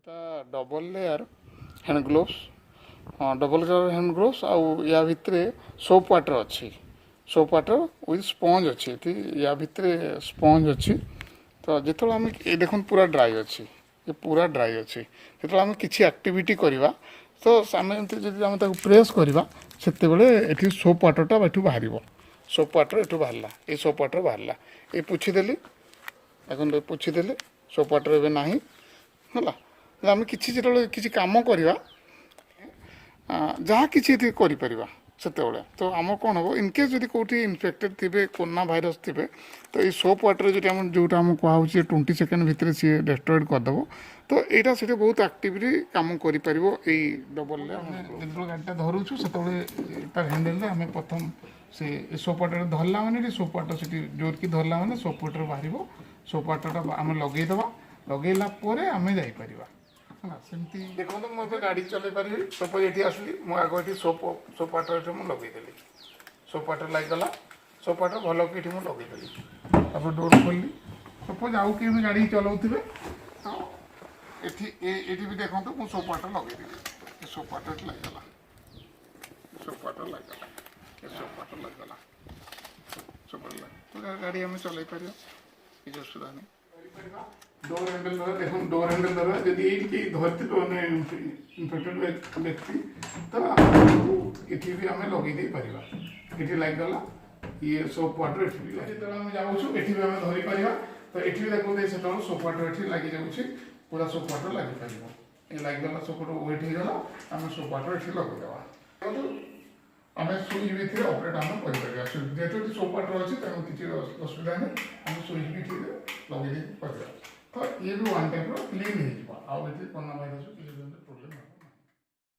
এটা double layer hand gloves double layer hand gloves ଆଉ ୟା ଭିତରେ ସୋପ୍ ୱାଟର ଅଛି ସୋପ୍ ୱାଟର ୱିଥ୍ ସ୍ପଞ୍ଜ ଅଛି ଏଠି ୟା ଭିତରେ ସ୍ପଞ୍ଜ ଅଛି ତ ଯେତେବେଳେ ଆମେ ଏ ଦେଖନ୍ତୁ ପୁରା ଡ୍ରାଏ ଅଛି ଏ ପୁରା ଡ୍ରାଏ ଅଛି ଯେତେବେଳେ ଆମେ କିଛି ଆକ୍ଟିଭିଟି କରିବା ତ ଆମେ ଏମିତି ଯଦି ଆମେ ତାକୁ ପ୍ରେସ୍ କରିବା ସେତେବେଳେ ଏଠି ସୋପ୍ ୱାଟରଟା ଏଠୁ ବାହାରିବ ସୋପ୍ ୱାଟର ଏଠୁ ବାହାରିଲା ଏଇ ସୋପ୍ ୱାଟର ବାହାରିଲା ଏ ପୋଛିଦେଲି ଦେଖନ୍ତୁ ପୋଛିଦେଲି ସୋପ୍ ୱାଟର ଏବେ ନାହିଁ ହେଲା ଆମେ କିଛି ଯେତେବେଳେ କିଛି କାମ କରିବା ଯାହା କିଛି ଏଠି କରିପାରିବା ସେତେବେଳେ ତ ଆମର କ'ଣ ହେବ ଇନକେସ୍ ଯଦି କେଉଁଠି ଇନଫେକ୍ଟେଡ଼ ଥିବେ କୋରୋନା ଭାଇରସ୍ ଥିବେ ତ ଏଇ ସୋପ୍ ୱାଟର ଯଦି ଆମ ଯେଉଁଟା ଆମକୁ କୁହାହେଉଛି 20 ସେକେଣ୍ଡ ଭିତରେ ସିଏ ଡେଷ୍ଟ୍ରଏଡ଼ କରିଦେବ ତ ଏଇଟା ସେଠି ବହୁତ ଆକ୍ଟିଭଲି କାମ କରିପାରିବ ଏଇ ଡବଲରେ ଆମେ ଯେତେବେଳେ ଗାଡ଼ିଟା ଧରୁଛୁ ସେତେବେଳେ ତା ହ୍ୟାଣ୍ଡେଲରେ ଆମେ ପ୍ରଥମ ସେ ସୋପ୍ ୱାଟର ଧରିଲା ମାନେ ଏଠି ସୋପ୍ ୱାଟର ସେଠି ଜୋରକି ଧରିଲା ମାନେ ସୋପ୍ ୱାଟର ବାହାରିବ ସୋପ୍ ୱାଟରଟା ଆମେ ଲଗେଇଦେବା ଲଗେଇଲା ପରେ ଆମେ ଯାଇପାରିବା ହେଲା ସେମିତି ଦେଖନ୍ତୁ ମୁଁ ଏବେ ଗାଡ଼ି ଚଲେଇ ପାରିବି ସପୋଜ୍ ଏଠି ଆସିଲି ମୁଁ ଆଗ ଏଠି ସୋପ୍ ୱାଟର ଏଠି ମୁଁ ଲଗେଇଦେଲି ସୋପ୍ ୱାଟର ଲାଗିଗଲା ସୋପ୍ ୱାଟର ଭଲକି ଏଠି ମୁଁ ଲଗେଇଦେଲି ତାପରେ ଡୋର୍ ଖୋଲିଲି ସପୋଜ୍ ଆଉ କିଏ ବି ଗାଡ଼ି ଚଲାଉଥିବେ ତ ଏଠି ଏଠି ବି ଦେଖନ୍ତୁ ମୁଁ ସୋପ୍ ୱାଟର ଲଗେଇଦେଲି ଏ ସୋପ୍ ୱାଟର ଏଠି ଲାଗିଗଲା ସୋପ୍ ୱାଟର ଲାଗିଗଲା ଏ ସୋପ୍ ୱାଟର ଲାଗିଗଲା ସୋପ୍ ୱାଟର ଲାଗିଲା ଗାଡ଼ି ଆମେ ଚଲେଇ ପାରିବା କିଛି ଅସୁବିଧା ନାହିଁ डोर हैंडल धर देखो डोर हैंडल धर यदि एठी धरती तो ने इन्फेक्टेड व्यक्ति तो एठी भी हमें लगे दे परिबा एठी लाग गला ये सोप वाटर एठी भी लाग तो हम जाउछु एठी भी हमें धरि परिबा तो एठी भी देखो दे सेतो सोप वाटर एठी लागि जाउछि पूरा सोप वाटर लागि परिबो ए लाग गला सोप वाटर वेट हे गला हम सोप वाटर एठी लगे देबा हमें सुई भी ऑपरेट हम कर परिबा जेतो सोप वाटर अछि त किछि असुविधा नै हम सुई भी लगे दे परिबा तो ये भी वन टाइप क्लीन हो कोरोना भाइरस प्रोब्लेम